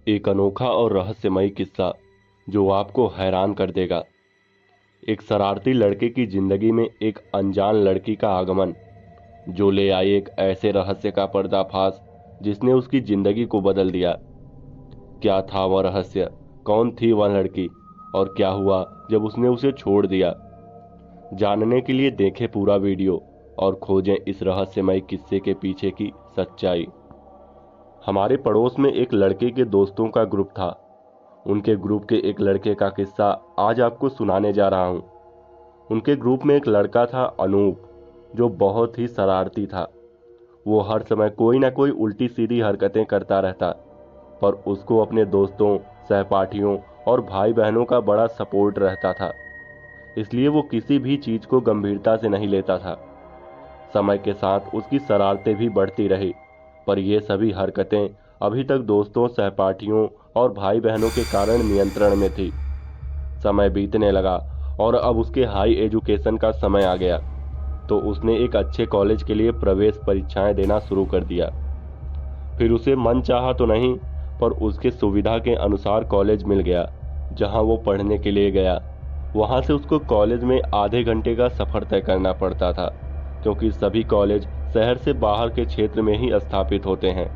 एक अनोखा और रहस्यमयी किस्सा जो आपको हैरान कर देगा। एक शरारती लड़के की जिंदगी में एक अनजान लड़की का आगमन, जो ले आई एक ऐसे रहस्य का पर्दाफाश जिसने उसकी जिंदगी को बदल दिया। क्या था वह रहस्य? कौन थी वह लड़की? और क्या हुआ जब उसने उसे छोड़ दिया? जानने के लिए देखें पूरा वीडियो और खोजें इस रहस्यमय किस्से के पीछे की सच्चाई। हमारे पड़ोस में एक लड़के के दोस्तों का ग्रुप था। उनके ग्रुप के एक लड़के का किस्सा आज आपको सुनाने जा रहा हूं। उनके ग्रुप में एक लड़का था, अनूप, जो बहुत ही शरारती था। वो हर समय कोई ना कोई उल्टी सीधी हरकतें करता रहता, पर उसको अपने दोस्तों, सहपाठियों और भाई बहनों का बड़ा सपोर्ट रहता था। इसलिए वो किसी भी चीज को गंभीरता से नहीं लेता था। समय के साथ उसकी शरारतें भी बढ़ती रही, पर ये सभी हरकतें अभी तक दोस्तों, सहपाठियों और भाई बहनों के कारण नियंत्रण में थी। समय बीतने लगा और अब उसके हाई एजुकेशन का समय आ गया, तो उसने एक अच्छे कॉलेज के लिए प्रवेश परीक्षाएं देना शुरू कर दिया। फिर उसे मन चाहा तो नहीं, पर उसके सुविधा के अनुसार कॉलेज मिल गया जहां वो पढ़ने के लिए गया। वहां से उसको कॉलेज में आधे घंटे का सफर तय करना पड़ता था, क्योंकि सभी कॉलेज शहर से बाहर के क्षेत्र में ही स्थापित होते हैं।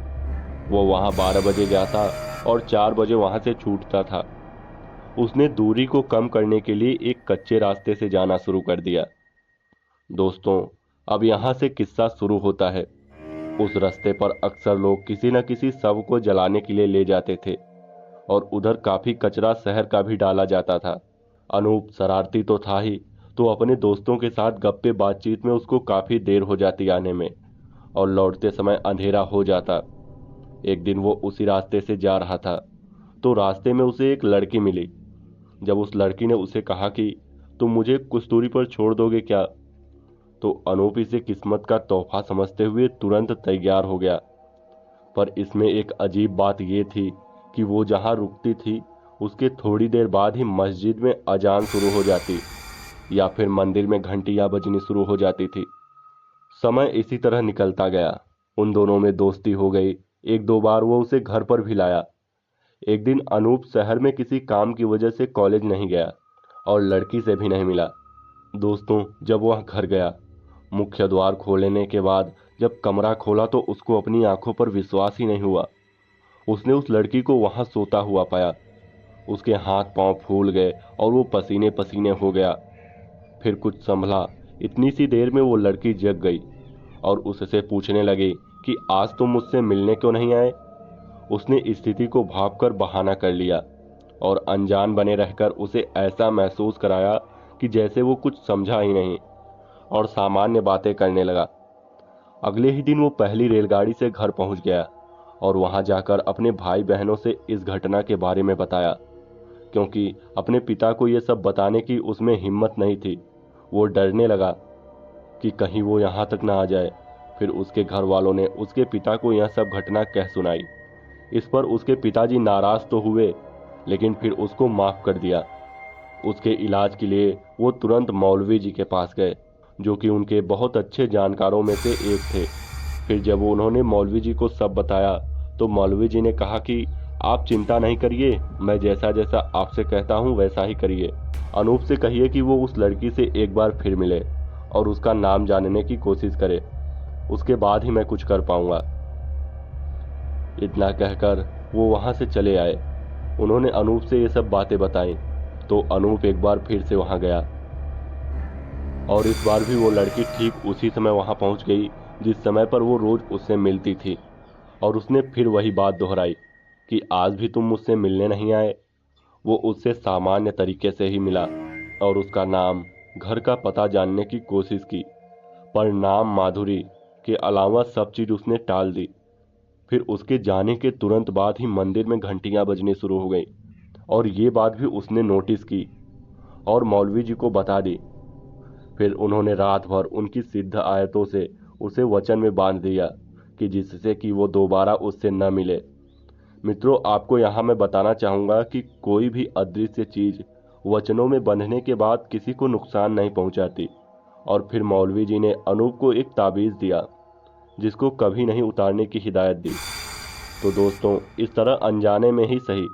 वो वहां 12 बजे जाता और 4 बजे वहां से छूटता था। उसने दूरी को कम करने के लिए एक कच्चे रास्ते से जाना शुरू कर दिया। दोस्तों, अब यहाँ से किस्सा शुरू होता है। उस रास्ते पर अक्सर लोग किसी न किसी शव को जलाने के लिए ले जाते थे, और उधर काफी कचरा शहर का भी डाला जाता था। अनूप शरारती तो था ही, तो अपने दोस्तों के साथ गप्पे बातचीत में उसको काफी देर हो जाती आने में, और लौटते समय अंधेरा हो जाता। एक दिन वो उसी रास्ते से जा रहा था, तो रास्ते में उसे एक लड़की मिली। जब उस लड़की ने उसे कहा कि तुम मुझे कुछ दूरी पर छोड़ दोगे क्या, तो अनूप इसे किस्मत का तोहफा समझते हुए तुरंत तैयार हो गया। पर इसमें एक अजीब बात यह थी कि वो जहां रुकती थी, उसके थोड़ी देर बाद ही मस्जिद में अजान शुरू हो जाती, या फिर मंदिर में घंटियां बजनी शुरू हो जाती थी। समय इसी तरह निकलता गया। उन दोनों में दोस्ती हो गई। एक दो बार वो उसे घर पर भी लाया। एक दिन अनूप शहर में किसी काम की वजह से कॉलेज नहीं गया और लड़की से भी नहीं मिला। दोस्तों, जब वह घर गया, मुख्य द्वार खोलने के बाद जब कमरा खोला तो उसको अपनी आंखों पर विश्वास ही नहीं हुआ। उसने उस लड़की को वहां सोता हुआ पाया। उसके हाथ पांव फूल गए और वो पसीने पसीने हो गया। फिर कुछ संभला, इतनी सी देर में वो लड़की जग गई और उससे पूछने लगी कि आज तुम मुझसे मिलने क्यों नहीं आए। उसने स्थिति को भांपकर बहाना कर लिया और अनजान बने रहकर उसे ऐसा महसूस कराया कि जैसे वो कुछ समझा ही नहीं, और सामान्य बातें करने लगा। अगले ही दिन वो पहली रेलगाड़ी से घर पहुंच गया और वहां जाकर अपने भाई बहनों से इस घटना के बारे में बताया, क्योंकि अपने पिता को यह सब बताने की उसमें हिम्मत नहीं थी। वो डरने लगा कि कहीं वो यहाँ तक ना आ जाए। फिर उसके घर वालों ने उसके पिता को यह सब घटना कह सुनाई। इस पर उसके पिताजी नाराज तो हुए, लेकिन फिर उसको माफ कर दिया। उसके इलाज के लिए वो तुरंत मौलवी जी के पास गए, जो कि उनके बहुत अच्छे जानकारों में से एक थे। फिर जब उन्होंने मौलवी जी को सब बताया, तो मौलवी जी ने कहा कि आप चिंता नहीं करिए, मैं जैसा जैसा आपसे कहता हूँ वैसा ही करिए। अनूप से कहिए कि वो उस लड़की से एक बार फिर मिले और उसका नाम जानने की कोशिश करे, उसके बाद ही मैं कुछ कर पाऊंगा। इतना कहकर वो वहां से चले आए। उन्होंने अनूप से ये सब बातें बताई, तो अनूप एक बार फिर से वहां गया, और इस बार भी वो लड़की ठीक उसी समय वहां पहुंच गई जिस समय पर वो रोज उससे मिलती थी। और उसने फिर वही बात दोहराई कि आज भी तुम मुझसे मिलने नहीं आए। वो उससे सामान्य तरीके से ही मिला और उसका नाम, घर का पता जानने की कोशिश की, पर नाम माधुरी के अलावा सब चीज उसने टाल दी। फिर उसके जाने के तुरंत बाद ही मंदिर में घंटियां बजनी शुरू हो गई, और ये बात भी उसने नोटिस की और मौलवी जी को बता दी। फिर उन्होंने रात भर उनकी सिद्ध आयतों से उसे वचन में बांध दिया कि जिससे कि वो दोबारा उससे न मिले। मित्रों, आपको यहाँ मैं बताना चाहूँगा कि कोई भी अदृश्य चीज वचनों में बंधने के बाद किसी को नुकसान नहीं पहुँचाती। और फिर मौलवी जी ने अनूप को एक ताबीज दिया, जिसको कभी नहीं उतारने की हिदायत दी। तो दोस्तों इस तरह अनजाने में ही सही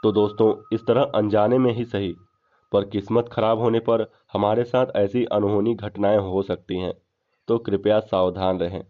तो दोस्तों इस तरह अनजाने में ही सही पर किस्मत खराब होने पर हमारे साथ ऐसी अनहोनी घटनाएं हो सकती हैं। तो कृपया सावधान रहें।